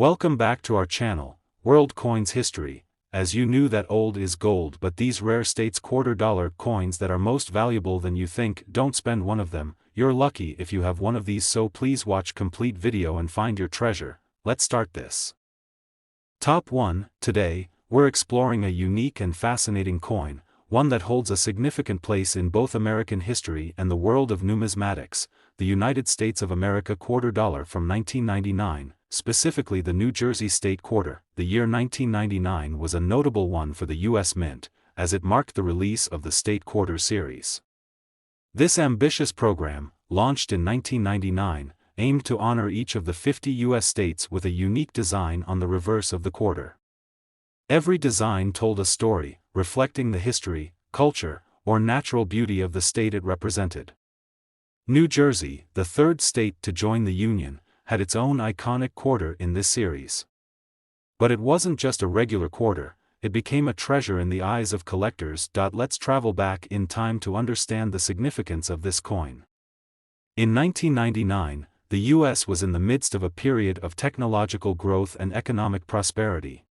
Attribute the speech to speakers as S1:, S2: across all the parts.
S1: Welcome back to our channel, World Coins History. As you knew that old is gold, but these rare states $quarter coins that are most valuable than you think, don't spend one of them. You're lucky if you have one of these, so please watch complete video and find your treasure. Let's start this. Top 1. Today, we're exploring a unique and fascinating coin, one that holds a significant place in both American history and the world of numismatics, the United States of America $quarter from 1999. Specifically the New Jersey State Quarter. The year 1999 was a notable one for the U.S. Mint, as it marked the release of the State Quarter series. This ambitious program, launched in 1999, aimed to honor each of the 50 U.S. states with a unique design on the reverse of the quarter. Every design told a story, reflecting the history, culture, or natural beauty of the state it represented. New Jersey, the third state to join the Union, had its own iconic quarter in this series. But it wasn't just a regular quarter, it became a treasure in the eyes of collectors. Let's travel back in time to understand the significance of this coin. In 1999, the U.S. was in the midst of a period of technological growth and economic prosperity.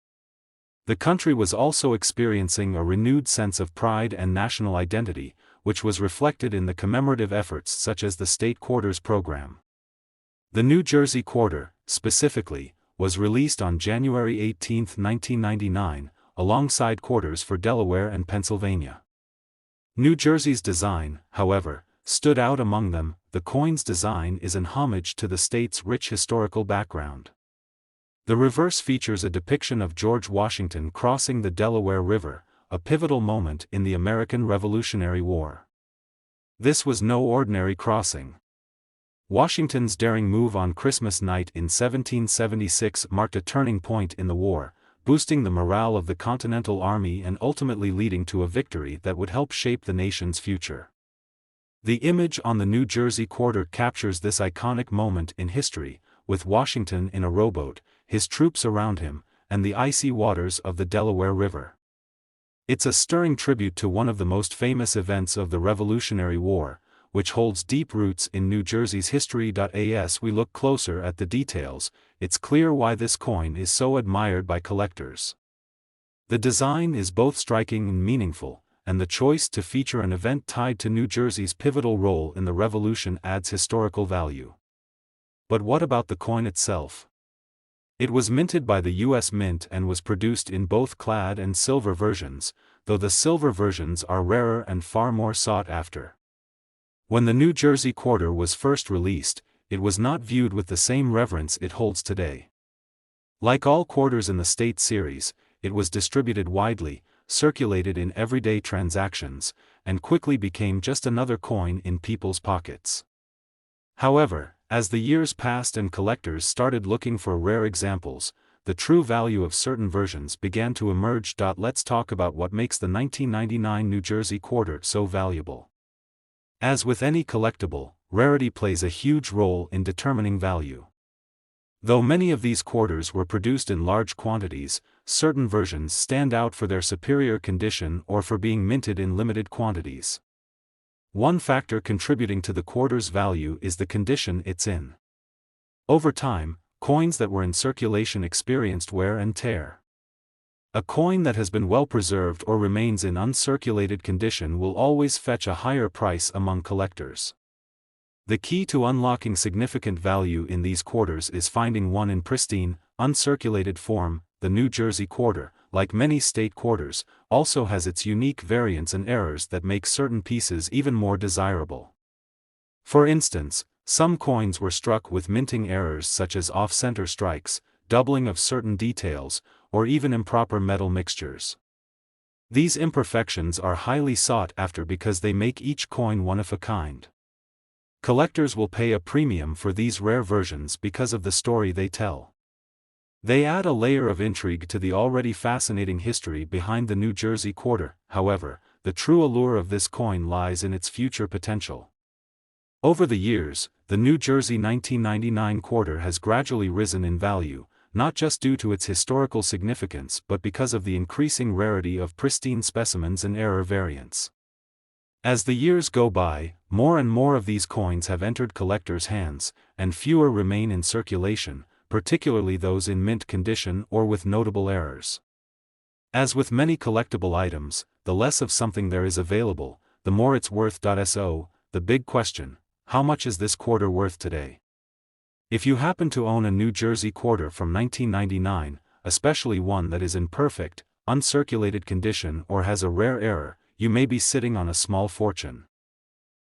S1: The country was also experiencing a renewed sense of pride and national identity, which was reflected in the commemorative efforts such as the State Quarters program. The New Jersey Quarter, specifically, was released on January 18, 1999, alongside quarters for Delaware and Pennsylvania. New Jersey's design, however, stood out among them. The coin's design is an homage to the state's rich historical background. The reverse features a depiction of George Washington crossing the Delaware River, a pivotal moment in the American Revolutionary War. This was no ordinary crossing. Washington's daring move on Christmas night in 1776 marked a turning point in the war, boosting the morale of the Continental Army and ultimately leading to a victory that would help shape the nation's future. The image on the New Jersey Quarter captures this iconic moment in history, with Washington in a rowboat, his troops around him, and the icy waters of the Delaware River. It's a stirring tribute to one of the most famous events of the Revolutionary War, which holds deep roots in New Jersey's history. As we look closer at the details, it's clear why this coin is so admired by collectors. The design is both striking and meaningful, and the choice to feature an event tied to New Jersey's pivotal role in the Revolution adds historical value. But what about the coin itself? It was minted by the U.S. Mint and was produced in both clad and silver versions, though the silver versions are rarer and far more sought after. When the New Jersey Quarter was first released, it was not viewed with the same reverence it holds today. Like all quarters in the state series, it was distributed widely, circulated in everyday transactions, and quickly became just another coin in people's pockets. However, as the years passed and collectors started looking for rare examples, the true value of certain versions began to emerge. Let's talk about what makes the 1999 New Jersey Quarter so valuable. As with any collectible, rarity plays a huge role in determining value. Though many of these quarters were produced in large quantities, certain versions stand out for their superior condition or for being minted in limited quantities. One factor contributing to the quarter's value is the condition it's in. Over time, coins that were in circulation experienced wear and tear. A coin that has been well preserved or remains in uncirculated condition will always fetch a higher price among collectors. The key to unlocking significant value in these quarters is finding one in pristine, uncirculated form. The New Jersey Quarter, like many state quarters, also has its unique variants and errors that make certain pieces even more desirable. For instance, some coins were struck with minting errors such as off-center strikes, doubling of certain details, or even improper metal mixtures. These imperfections are highly sought after because they make each coin one of a kind. Collectors will pay a premium for these rare versions because of the story they tell. They add a layer of intrigue to the already fascinating history behind the New Jersey Quarter. However, the true allure of this coin lies in its future potential. Over the years, the New Jersey 1999 Quarter has gradually risen in value, not just due to its historical significance but because of the increasing rarity of pristine specimens and error variants. As the years go by, more and more of these coins have entered collectors' hands, and fewer remain in circulation, particularly those in mint condition or with notable errors. As with many collectible items, the less of something there is available, the more it's worth. So, the big question: how much is this quarter worth today? If you happen to own a New Jersey quarter from 1999, especially one that is in perfect, uncirculated condition or has a rare error, you may be sitting on a small fortune.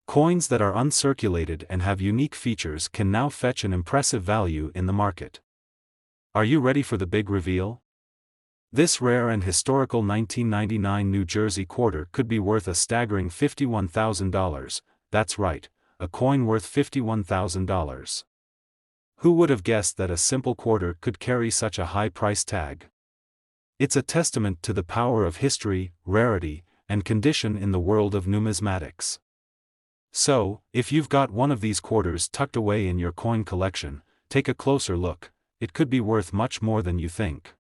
S1: Coins that are uncirculated and have unique features can now fetch an impressive value in the market. Are you ready for the big reveal? This rare and historical 1999 New Jersey quarter could be worth a staggering $51,000, that's right, a coin worth $51,000. Who would have guessed that a simple quarter could carry such a high price tag? It's a testament to the power of history, rarity, and condition in the world of numismatics. So, if you've got one of these quarters tucked away in your coin collection, take a closer look. It could be worth much more than you think.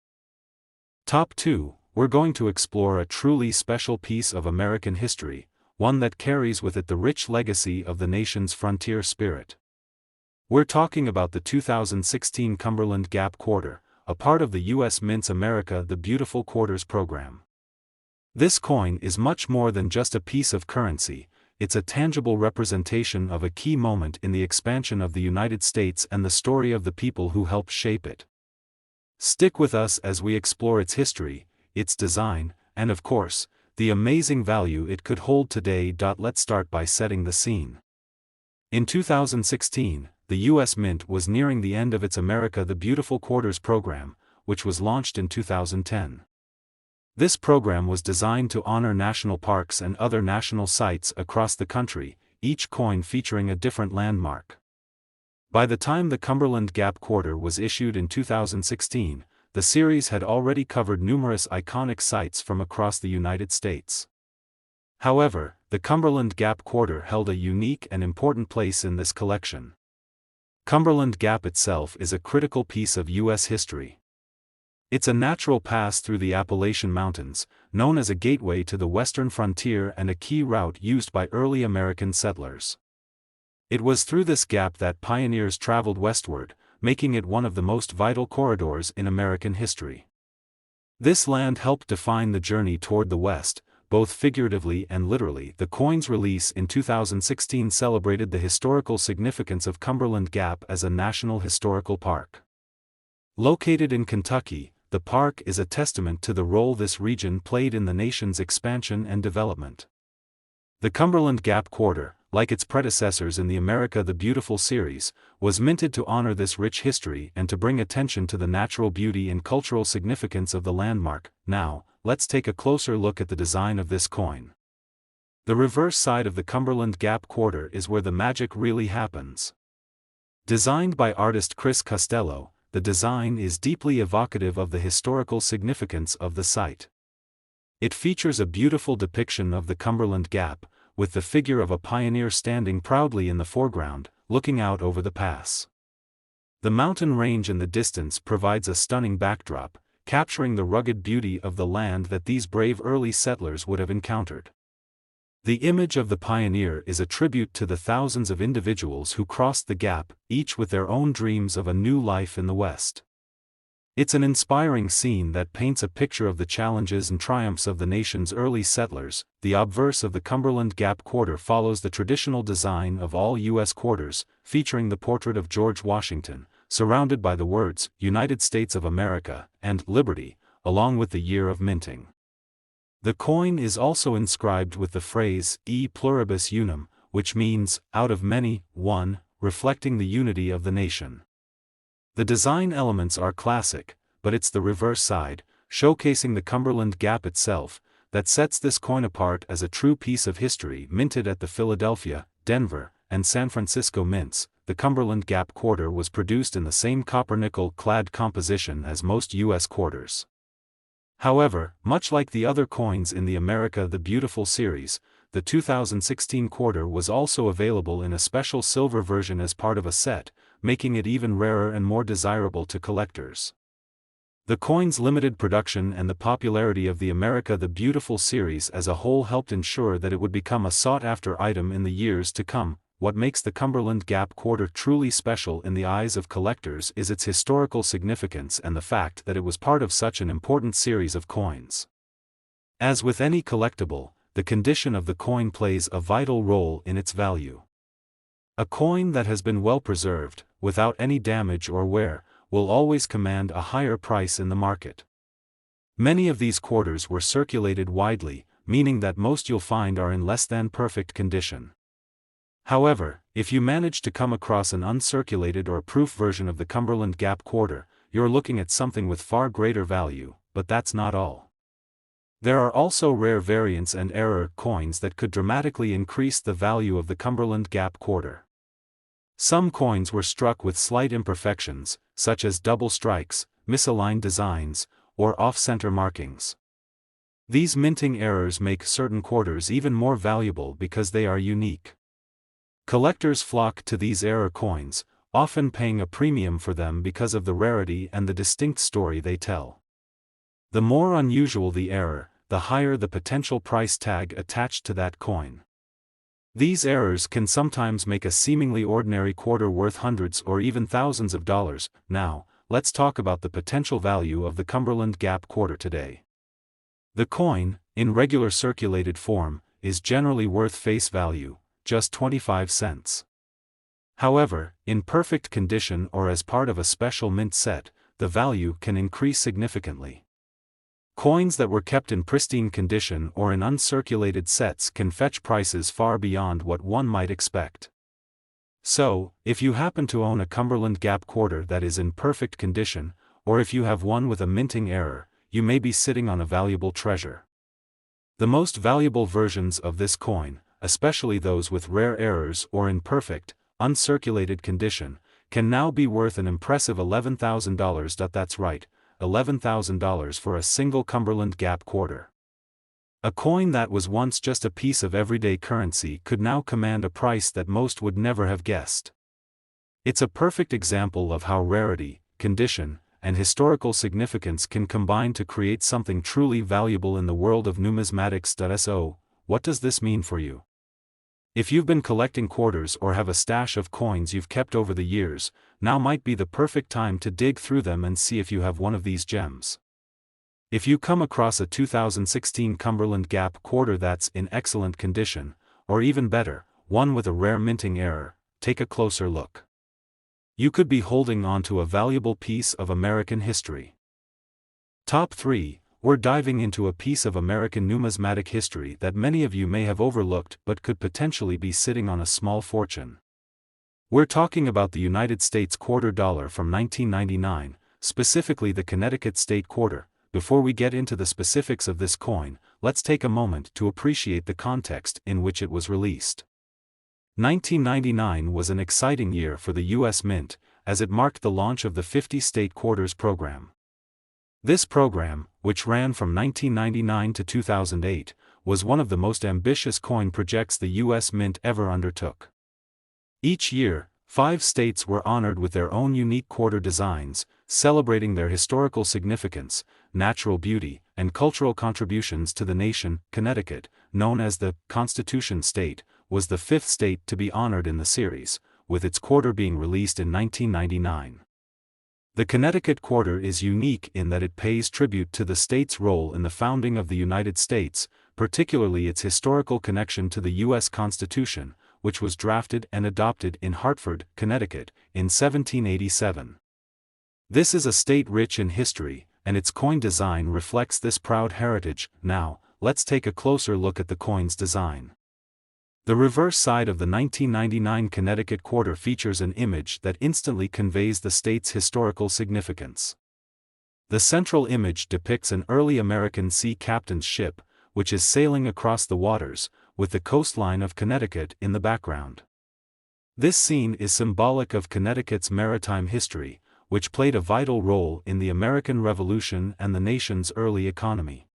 S1: Top 2, we're going to explore a truly special piece of American history, one that carries with it the rich legacy of the nation's frontier spirit. We're talking about the 2016 Cumberland Gap Quarter, a part of the U.S. Mint's America the Beautiful Quarters program. This coin is much more than just a piece of currency. It's a tangible representation of a key moment in the expansion of the United States and the story of the people who helped shape it. Stick with us as we explore its history, its design, and of course, the amazing value it could hold today. Let's start by setting the scene. In 2016, the U.S. Mint was nearing the end of its America the Beautiful Quarters program, which was launched in 2010. This program was designed to honor national parks and other national sites across the country, each coin featuring a different landmark. By the time the Cumberland Gap Quarter was issued in 2016, the series had already covered numerous iconic sites from across the United States. However, the Cumberland Gap Quarter held a unique and important place in this collection. Cumberland Gap itself is a critical piece of U.S. history. It's a natural pass through the Appalachian Mountains, known as a gateway to the western frontier and a key route used by early American settlers. It was through this gap that pioneers traveled westward, making it one of the most vital corridors in American history. This land helped define the journey toward the West, both figuratively and literally. The coin's release in 2016 celebrated the historical significance of Cumberland Gap as a National Historical Park. Located in Kentucky, the park is a testament to the role this region played in the nation's expansion and development. The Cumberland Gap Quarter, like its predecessors in the America the Beautiful series, was minted to honor this rich history and to bring attention to the natural beauty and cultural significance of the landmark. Now, let's take a closer look at the design of this coin. The reverse side of the Cumberland Gap Quarter is where the magic really happens. Designed by artist Chris Costello, the design is deeply evocative of the historical significance of the site. It features a beautiful depiction of the Cumberland Gap, with the figure of a pioneer standing proudly in the foreground, looking out over the pass. The mountain range in the distance provides a stunning backdrop, capturing the rugged beauty of the land that these brave early settlers would have encountered. The image of the pioneer is a tribute to the thousands of individuals who crossed the gap, each with their own dreams of a new life in the West. It's an inspiring scene that paints a picture of the challenges and triumphs of the nation's early settlers. The obverse of the Cumberland Gap Quarter follows the traditional design of all U.S. quarters, featuring the portrait of George Washington, surrounded by the words, United States of America, and Liberty, along with the year of minting. The coin is also inscribed with the phrase, E pluribus unum, which means, out of many, one, reflecting the unity of the nation. The design elements are classic, but it's the reverse side, showcasing the Cumberland Gap itself, that sets this coin apart as a true piece of history. Minted at the Philadelphia, Denver, and San Francisco mints, the Cumberland Gap Quarter was produced in the same copper-nickel-clad composition as most U.S. quarters. However, much like the other coins in the America the Beautiful series, the 2016 quarter was also available in a special silver version as part of a set, making it even rarer and more desirable to collectors. The coin's limited production and the popularity of the America the Beautiful series as a whole helped ensure that it would become a sought-after item in the years to come. what makes the Cumberland Gap Quarter truly special in the eyes of collectors is its historical significance and the fact that it was part of such an important series of coins. As with any collectible, the condition of the coin plays a vital role in its value. A coin that has been well preserved, without any damage or wear, will always command a higher price in the market. Many of these quarters were circulated widely, meaning that most you'll find are in less than perfect condition. However, if you manage to come across an uncirculated or proof version of the Cumberland Gap Quarter, you're looking at something with far greater value, but that's not all. There are also rare variants and error coins that could dramatically increase the value of the Cumberland Gap Quarter. Some coins were struck with slight imperfections, such as double strikes, misaligned designs, or off-center markings. These minting errors make certain quarters even more valuable because they are unique. Collectors flock to these error coins, often paying a premium for them because of the rarity and the distinct story they tell. The more unusual the error, the higher the potential price tag attached to that coin. These errors can sometimes make a seemingly ordinary quarter worth hundreds or even thousands of dollars. Now, let's talk about the potential value of the Cumberland Gap Quarter today. The coin, in regular circulated form, is generally worth face value, just 25 cents. However, in perfect condition or as part of a special mint set, the value can increase significantly. Coins that were kept in pristine condition or in uncirculated sets can fetch prices far beyond what one might expect. So, if you happen to own a Cumberland Gap Quarter that is in perfect condition, or if you have one with a minting error, you may be sitting on a valuable treasure. The most valuable versions of this coin, especially those with rare errors or in perfect, uncirculated condition, can now be worth an impressive $11,000. That's right, $11,000 for a single Cumberland Gap Quarter. A coin that was once just a piece of everyday currency could now command a price that most would never have guessed. It's a perfect example of how rarity, condition, and historical significance can combine to create something truly valuable in the world of numismatics. So, what does this mean for you? If you've been collecting quarters or have a stash of coins you've kept over the years, now might be the perfect time to dig through them and see if you have one of these gems. If you come across a 2016 Cumberland Gap Quarter that's in excellent condition, or even better, one with a rare minting error, take a closer look. You could be holding on to a valuable piece of American history. Top 3. We're diving into a piece of American numismatic history that many of you may have overlooked but could potentially be sitting on a small fortune. We're talking about the United States quarter dollar from 1999, specifically the Connecticut State Quarter. Before we get into the specifics of this coin, let's take a moment to appreciate the context in which it was released. 1999 was an exciting year for the U.S. Mint, as it marked the launch of the 50 State Quarters program. This program, which ran from 1999 to 2008, was one of the most ambitious coin projects the U.S. Mint ever undertook. Each year, 5 states were honored with their own unique quarter designs, celebrating their historical significance, natural beauty, and cultural contributions to the nation. Connecticut, known as the Constitution State, was the 5th state to be honored in the series, with its quarter being released in 1999. The Connecticut Quarter is unique in that it pays tribute to the state's role in the founding of the United States, particularly its historical connection to the U.S. Constitution, which was drafted and adopted in Hartford, Connecticut, in 1787. This is a state rich in history, and its coin design reflects this proud heritage. Now, let's take a closer look at the coin's design. The reverse side of the 1999 Connecticut Quarter features an image that instantly conveys the state's historical significance. The central image depicts an early American sea captain's ship, which is sailing across the waters, with the coastline of Connecticut in the background. This scene is symbolic of Connecticut's maritime history, which played a vital role in the American Revolution and the nation's early economy.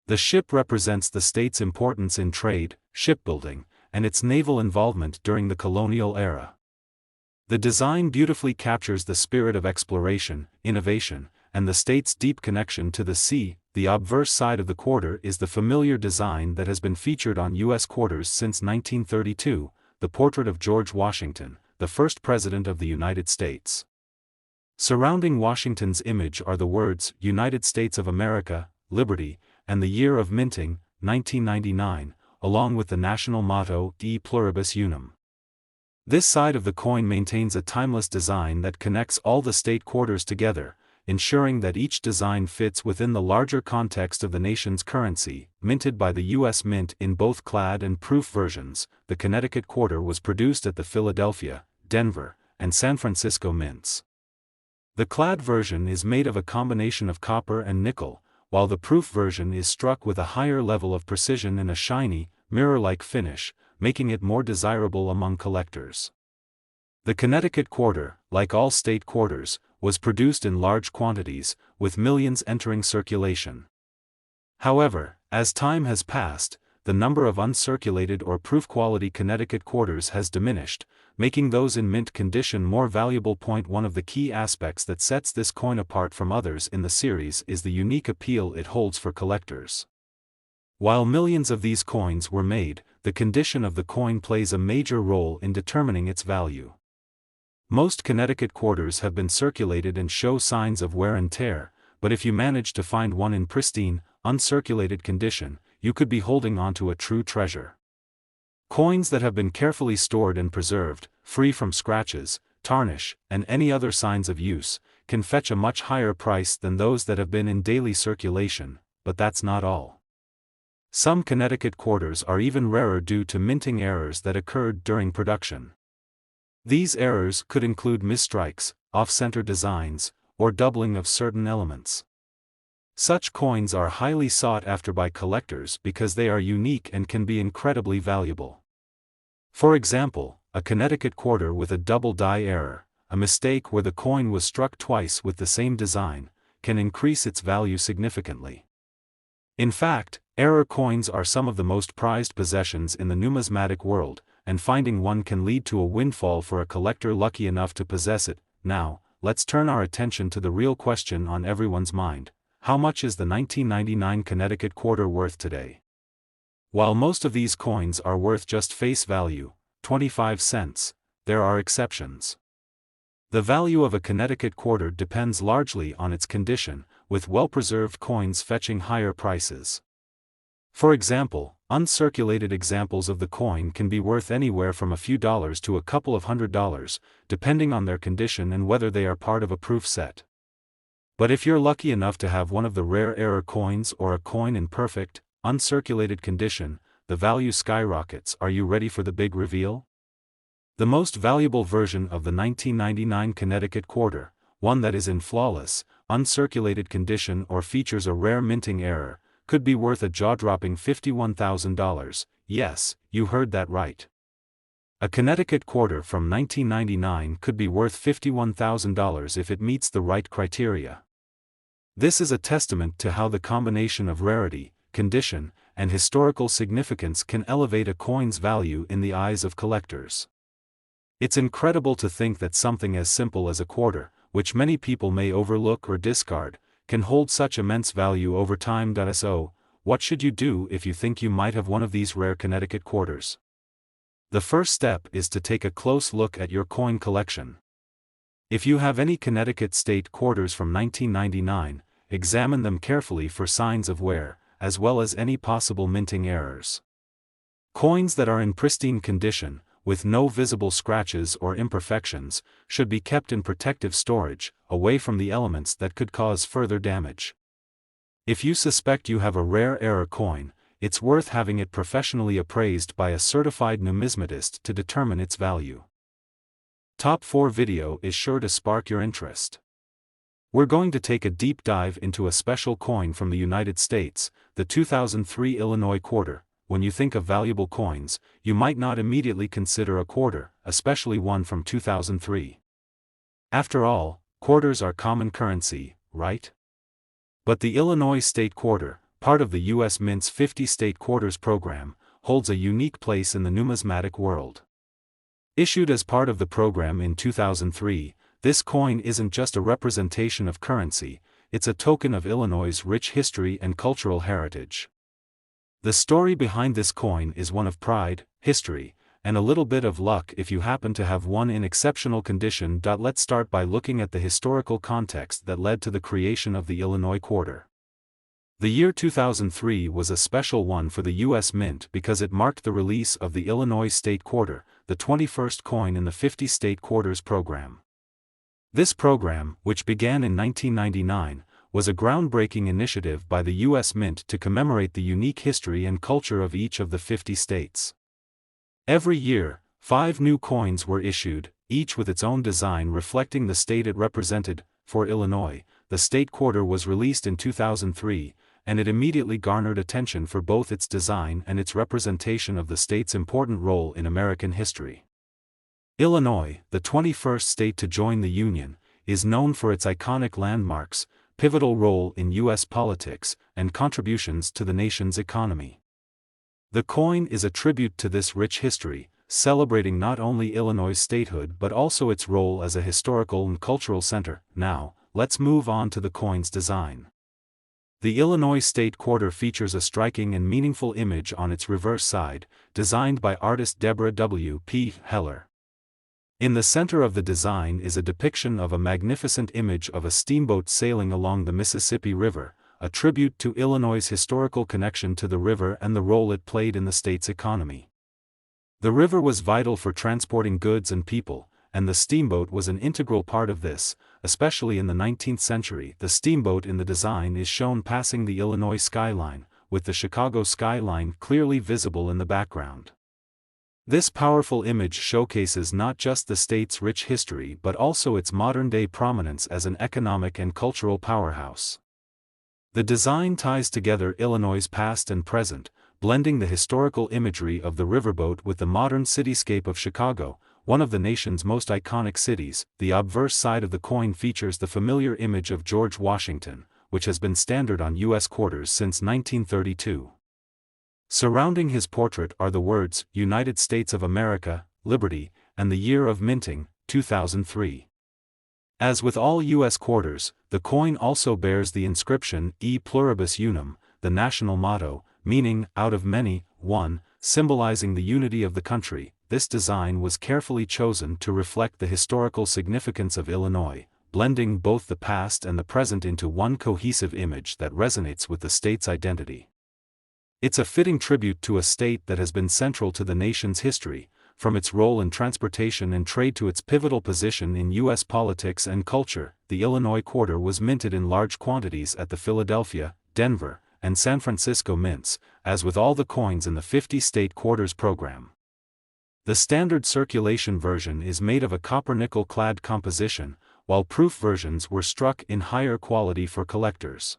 S1: The ship represents the state's importance in trade, shipbuilding, and its naval involvement during the colonial era. The design beautifully captures the spirit of exploration, innovation, and the state's deep connection to the sea. The obverse side of the quarter is the familiar design that has been featured on U.S. quarters since 1932, the portrait of George Washington, the first President of the United States. Surrounding Washington's image are the words, United States of America, Liberty, and the year of minting, 1999, along with the national motto, E Pluribus Unum. This side of the coin maintains a timeless design that connects all the state quarters together, ensuring that each design fits within the larger context of the nation's currency. Minted by the U.S. Mint in both clad and proof versions, the Connecticut Quarter was produced at the Philadelphia, Denver, and San Francisco mints. The clad version is made of a combination of copper and nickel, while the proof version is struck with a higher level of precision and a shiny, mirror-like finish, making it more desirable among collectors. The Connecticut Quarter, like all state quarters, was produced in large quantities, with millions entering circulation. However, as time has passed, the number of uncirculated or proof-quality Connecticut quarters has diminished, making those in mint condition more valuable. One of the key aspects that sets this coin apart from others in the series is the unique appeal it holds for collectors. While millions of these coins were made, the condition of the coin plays a major role in determining its value. Most Connecticut quarters have been circulated and show signs of wear and tear, but if you manage to find one in pristine, uncirculated condition, you could be holding onto a true treasure. Coins that have been carefully stored and preserved, free from scratches, tarnish, and any other signs of use, can fetch a much higher price than those that have been in daily circulation, but that's not all. Some Connecticut quarters are even rarer due to minting errors that occurred during production. These errors could include misstrikes, off-center designs, or doubling of certain elements. Such coins are highly sought after by collectors because they are unique and can be incredibly valuable. For example, a Connecticut quarter with a double die error, a mistake where the coin was struck twice with the same design, can increase its value significantly. In fact, error coins are some of the most prized possessions in the numismatic world, and finding one can lead to a windfall for a collector lucky enough to possess it. Now, let's turn our attention to the real question on everyone's mind: how much is the 1999 Connecticut Quarter worth today? While most of these coins are worth just face value, 25 cents, there are exceptions. The value of a Connecticut Quarter depends largely on its condition, with well-preserved coins fetching higher prices. For example, uncirculated examples of the coin can be worth anywhere from a few dollars to a couple of $100s, depending on their condition and whether they are part of a proof set. But if you're lucky enough to have one of the rare error coins or a coin in perfect, uncirculated condition, the value skyrockets. Are you ready for the big reveal? The most valuable version of the 1999 Connecticut Quarter, one that is in flawless, uncirculated condition or features a rare minting error, could be worth a jaw-dropping $51,000. Yes, you heard that right. A Connecticut Quarter from 1999 could be worth $51,000 if it meets the right criteria. This is a testament to how the combination of rarity, condition, and historical significance can elevate a coin's value in the eyes of collectors. It's incredible to think that something as simple as a quarter, which many people may overlook or discard, can hold such immense value over time. So, what should you do if you think you might have one of these rare Connecticut quarters? The first step is to take a close look at your coin collection. If you have any Connecticut state quarters from 1999, examine them carefully for signs of wear, as well as any possible minting errors. Coins that are in pristine condition, with no visible scratches or imperfections, should be kept in protective storage, away from the elements that could cause further damage. If you suspect you have a rare error coin, it's worth having it professionally appraised by a certified numismatist to determine its value. Top 4 video is sure to spark your interest. We're going to take a deep dive into a special coin from the United States, the 2003 Illinois Quarter. When you think of valuable coins, you might not immediately consider a quarter, especially one from 2003. After all, quarters are common currency, right? But the Illinois State Quarter, part of the U.S. Mint's 50 State Quarters program, holds a unique place in the numismatic world. Issued as part of the program in 2003, this coin isn't just a representation of currency, it's a token of Illinois' rich history and cultural heritage. The story behind this coin is one of pride, history, and a little bit of luck if you happen to have one in exceptional condition. Let's start by looking at the historical context that led to the creation of the Illinois quarter. The year 2003 was a special one for the U.S. Mint because it marked the release of the Illinois State Quarter, the 21st coin in the 50 State Quarters program. This program, which began in 1999, was a groundbreaking initiative by the U.S. Mint to commemorate the unique history and culture of each of the 50 states. Every year, 5 new coins were issued, each with its own design reflecting the state it represented. For Illinois, the state quarter was released in 2003, and it immediately garnered attention for both its design and its representation of the state's important role in American history. Illinois, the 21st state to join the Union, is known for its iconic landmarks, pivotal role in U.S. politics, and contributions to the nation's economy. The coin is a tribute to this rich history, celebrating not only Illinois' statehood but also its role as a historical and cultural center. Now, let's move on to the coin's design. The Illinois State Quarter features a striking and meaningful image on its reverse side, designed by artist Deborah W. P. Heller. In the center of the design is a depiction of a magnificent image of a steamboat sailing along the Mississippi River, a tribute to Illinois' historical connection to the river and the role it played in the state's economy. The river was vital for transporting goods and people, and the steamboat was an integral part of this, especially in the 19th century. The steamboat in the design is shown passing the Illinois skyline, with the Chicago skyline clearly visible in the background. This powerful image showcases not just the state's rich history but also its modern-day prominence as an economic and cultural powerhouse. The design ties together Illinois' past and present, blending the historical imagery of the riverboat with the modern cityscape of Chicago, one of the nation's most iconic cities. The obverse side of the coin features the familiar image of George Washington, which has been standard on U.S. quarters since 1932. Surrounding his portrait are the words, United States of America, Liberty, and the year of minting, 2003. As with all U.S. quarters, the coin also bears the inscription, E pluribus unum, the national motto, meaning, out of many, one, symbolizing the unity of the country. This design was carefully chosen to reflect the historical significance of Illinois, blending both the past and the present into one cohesive image that resonates with the state's identity. It's a fitting tribute to a state that has been central to the nation's history, from its role in transportation and trade to its pivotal position in U.S. politics and culture. The Illinois quarter was minted in large quantities at the Philadelphia, Denver, and San Francisco mints, as with all the coins in the 50 State Quarters program. The standard circulation version is made of a copper-nickel clad composition, while proof versions were struck in higher quality for collectors.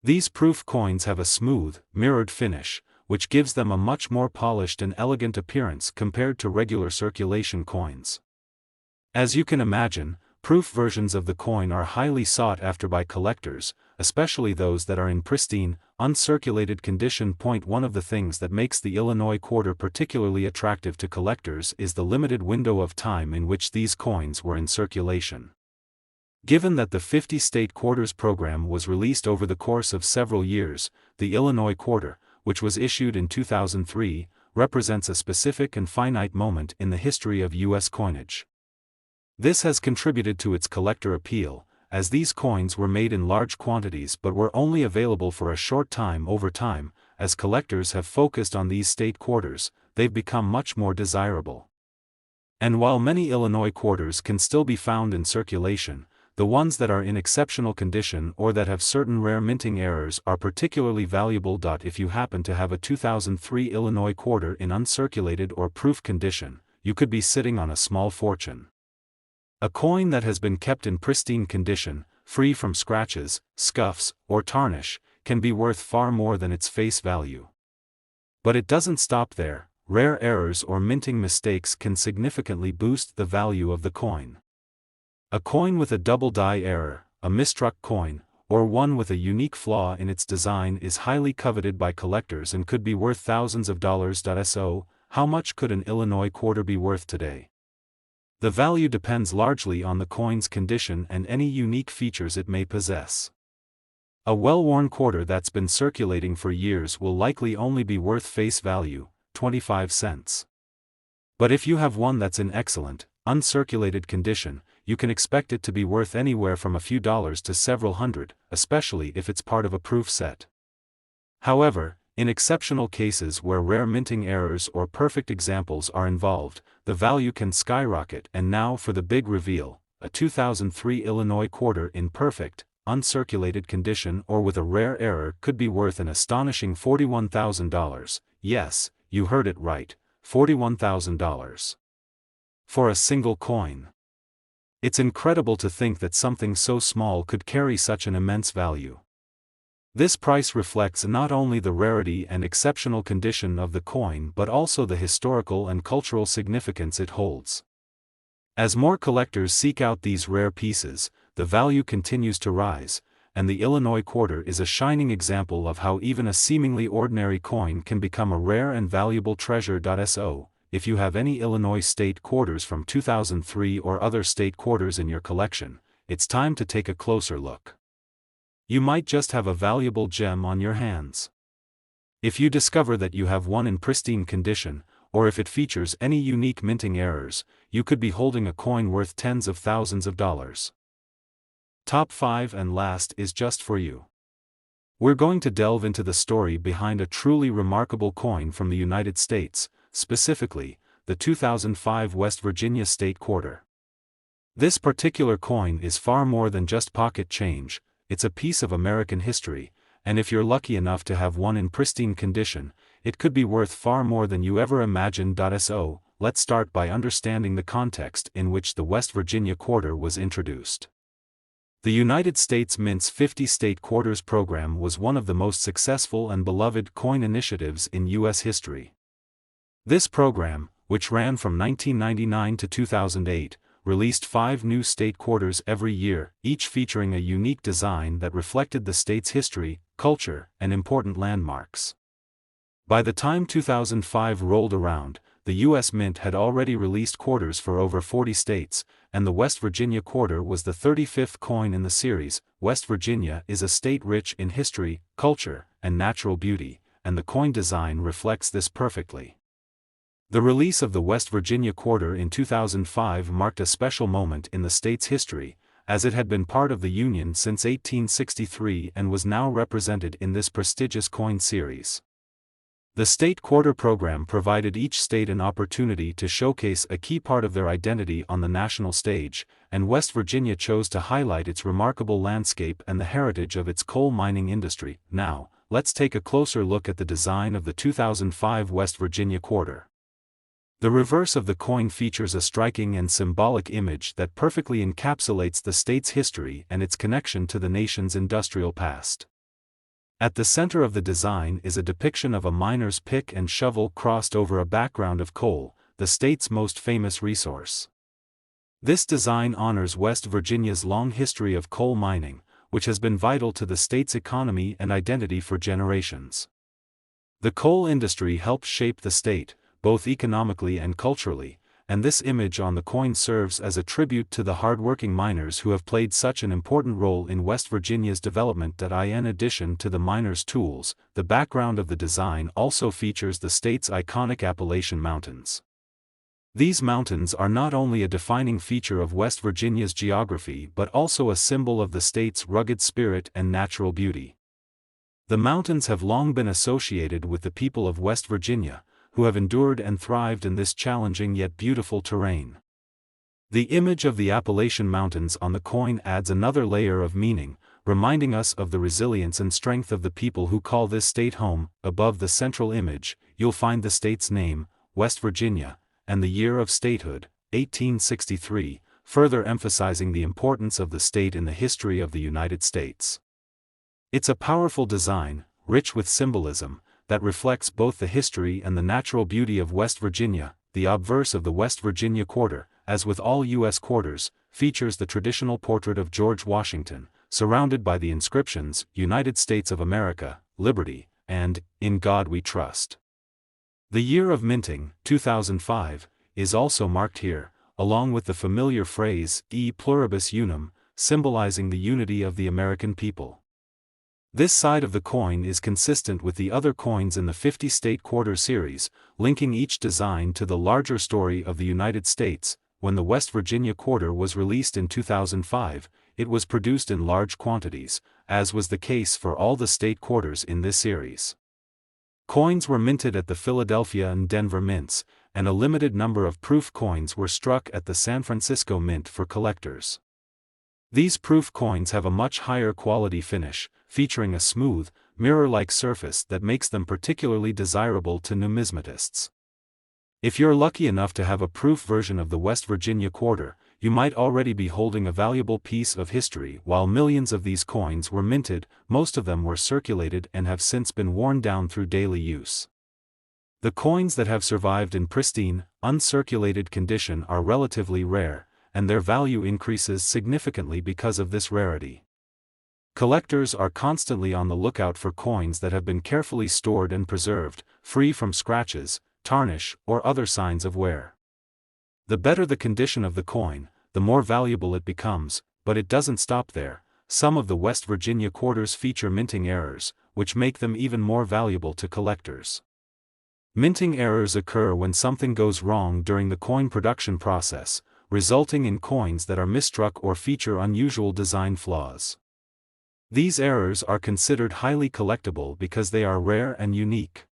S1: These proof coins have a smooth, mirrored finish, which gives them a much more polished and elegant appearance compared to regular circulation coins. As you can imagine, proof versions of the coin are highly sought after by collectors, especially those that are in pristine, uncirculated condition. One of the things that makes the Illinois quarter particularly attractive to collectors is the limited window of time in which these coins were in circulation. Given that the 50 State Quarters program was released over the course of several years, the Illinois quarter, which was issued in 2003, represents a specific and finite moment in the history of U.S. coinage. This has contributed to its collector appeal, as these coins were made in large quantities but were only available for a short time. Over time, as collectors have focused on these state quarters, they've become much more desirable. And while many Illinois quarters can still be found in circulation, the ones that are in exceptional condition or that have certain rare minting errors are particularly valuable. If you happen to have a 2003 Illinois quarter in uncirculated or proof condition, you could be sitting on a small fortune. A coin that has been kept in pristine condition, free from scratches, scuffs, or tarnish, can be worth far more than its face value. But it doesn't stop there. Rare errors or minting mistakes can significantly boost the value of the coin. A coin with a double die error, a misstruck coin, or one with a unique flaw in its design is highly coveted by collectors and could be worth thousands of dollars. So, how much could an Illinois quarter be worth today? The value depends largely on the coin's condition and any unique features it may possess. A well-worn quarter that's been circulating for years will likely only be worth face value, 25 cents. But if you have one that's in excellent, uncirculated condition, you can expect it to be worth anywhere from a few dollars to several hundred, especially if it's part of a proof set. However, in exceptional cases where rare minting errors or perfect examples are involved, the value can skyrocket. And now for the big reveal: a 2003 Illinois quarter in perfect, uncirculated condition or with a rare error could be worth an astonishing $41,000. Yes, you heard it right, $41,000. For a single coin. It's incredible to think that something so small could carry such an immense value. This price reflects not only the rarity and exceptional condition of the coin but also the historical and cultural significance it holds. As more collectors seek out these rare pieces, the value continues to rise, and the Illinois quarter is a shining example of how even a seemingly ordinary coin can become a rare and valuable treasure. So, if you have any Illinois state quarters from 2003 or other state quarters in your collection, it's time to take a closer look. You might just have a valuable gem on your hands. If you discover that you have one in pristine condition, or if it features any unique minting errors, you could be holding a coin worth tens of thousands of dollars. Top 5 and last is just for you. We're going to delve into the story behind a truly remarkable coin from the United States, specifically, the 2005 West Virginia State Quarter. This particular coin is far more than just pocket change. It's a piece of American history, and if you're lucky enough to have one in pristine condition, it could be worth far more than you ever imagined. So, let's start by understanding the context in which the West Virginia quarter was introduced. The United States Mint's 50 State Quarters program was one of the most successful and beloved coin initiatives in U.S. history. This program, which ran from 1999 to 2008, released 5 new state quarters every year, each featuring a unique design that reflected the state's history, culture, and important landmarks. By the time 2005 rolled around, the U.S. Mint had already released quarters for over 40 states, and the West Virginia quarter was the 35th coin in the series. West Virginia is a state rich in history, culture, and natural beauty, and the coin design reflects this perfectly. The release of the West Virginia quarter in 2005 marked a special moment in the state's history, as it had been part of the Union since 1863 and was now represented in this prestigious coin series. The state quarter program provided each state an opportunity to showcase a key part of their identity on the national stage, and West Virginia chose to highlight its remarkable landscape and the heritage of its coal mining industry. Now, let's take a closer look at the design of the 2005 West Virginia quarter. The reverse of the coin features a striking and symbolic image that perfectly encapsulates the state's history and its connection to the nation's industrial past. At the center of the design is a depiction of a miner's pick and shovel crossed over a background of coal, the state's most famous resource. This design honors West Virginia's long history of coal mining, which has been vital to the state's economy and identity for generations. The coal industry helped shape the state, both economically and culturally, and this image on the coin serves as a tribute to the hard-working miners who have played such an important role in West Virginia's development. In addition to the miners' tools, the background of the design also features the state's iconic Appalachian Mountains. These mountains are not only a defining feature of West Virginia's geography but also a symbol of the state's rugged spirit and natural beauty. The mountains have long been associated with the people of West Virginia, who have endured and thrived in this challenging yet beautiful terrain. The image of the Appalachian Mountains on the coin adds another layer of meaning, reminding us of the resilience and strength of the people who call this state home. Above the central image, you'll find the state's name, West Virginia, and the year of statehood, 1863, further emphasizing the importance of the state in the history of the United States. It's a powerful design, rich with symbolism, that reflects both the history and the natural beauty of West Virginia. The obverse of the West Virginia quarter, as with all U.S. quarters, features the traditional portrait of George Washington, surrounded by the inscriptions, United States of America, Liberty, and, In God We Trust. The year of minting, 2005, is also marked here, along with the familiar phrase, E pluribus unum, symbolizing the unity of the American people. This side of the coin is consistent with the other coins in the 50-state quarter series, linking each design to the larger story of the United States. When the West Virginia quarter was released in 2005, it was produced in large quantities, as was the case for all the state quarters in this series. Coins were minted at the Philadelphia and Denver mints, and a limited number of proof coins were struck at the San Francisco Mint for collectors. These proof coins have a much higher quality finish, featuring a smooth, mirror-like surface that makes them particularly desirable to numismatists. If you're lucky enough to have a proof version of the West Virginia quarter, you might already be holding a valuable piece of history. While millions of these coins were minted, most of them were circulated and have since been worn down through daily use. The coins that have survived in pristine, uncirculated condition are relatively rare, and their value increases significantly because of this rarity. Collectors are constantly on the lookout for coins that have been carefully stored and preserved, free from scratches, tarnish, or other signs of wear. The better the condition of the coin, the more valuable it becomes, but it doesn't stop there. Some of the West Virginia quarters feature minting errors, which make them even more valuable to collectors. Minting errors occur when something goes wrong during the coin production process, resulting in coins that are misstruck or feature unusual design flaws. These errors are considered highly collectible because they are rare and unique.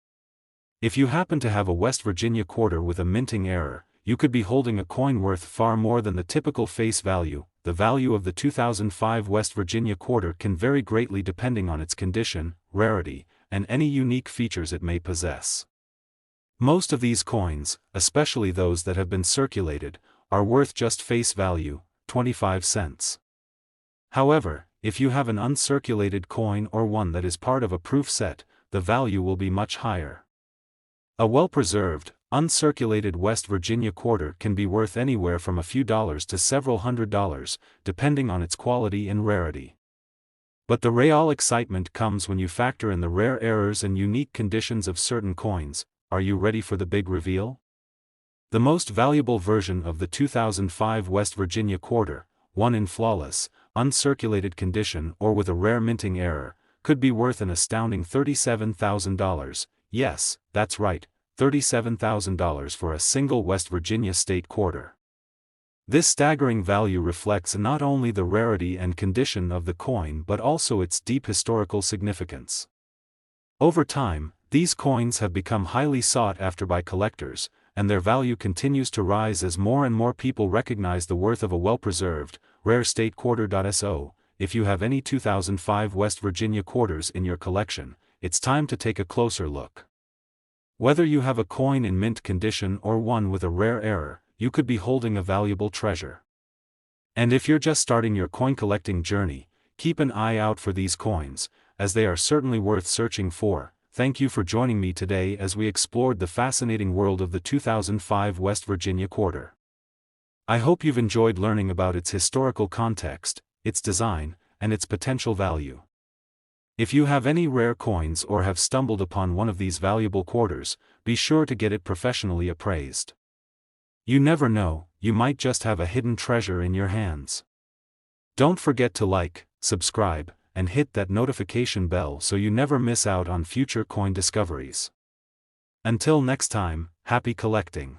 S1: If you happen to have a West Virginia quarter with a minting error, you could be holding a coin worth far more than the typical face value. The value of the 2005 West Virginia quarter can vary greatly depending on its condition, rarity, and any unique features it may possess. Most of these coins, especially those that have been circulated, are worth just face value, 25 cents. However, if you have an uncirculated coin or one that is part of a proof set, the value will be much higher. A well-preserved, uncirculated West Virginia quarter can be worth anywhere from a few dollars to several $100s, depending on its quality and rarity. But the real excitement comes when you factor in the rare errors and unique conditions of certain coins. Are you ready for the big reveal? The most valuable version of the 2005 West Virginia quarter, one in flawless, uncirculated condition or with a rare minting error, could be worth an astounding $37,000. Yes, that's right, $37,000 for a single West Virginia state quarter. This staggering value reflects not only the rarity and condition of the coin but also its deep historical significance. Over time, these coins have become highly sought after by collectors, and their value continues to rise as more and more people recognize the worth of a well-preserved, rare state quarter. So, if you have any 2005 West Virginia quarters in your collection, it's time to take a closer look. Whether you have a coin in mint condition or one with a rare error, you could be holding a valuable treasure. And if you're just starting your coin collecting journey, keep an eye out for these coins, as they are certainly worth searching for. Thank you for joining me today as we explored the fascinating world of the 2005 West Virginia quarter. I hope you've enjoyed learning about its historical context, its design, and its potential value. If you have any rare coins or have stumbled upon one of these valuable quarters, be sure to get it professionally appraised. You never know, you might just have a hidden treasure in your hands. Don't forget to like, subscribe, and hit that notification bell so you never miss out on future coin discoveries. Until next time, happy collecting.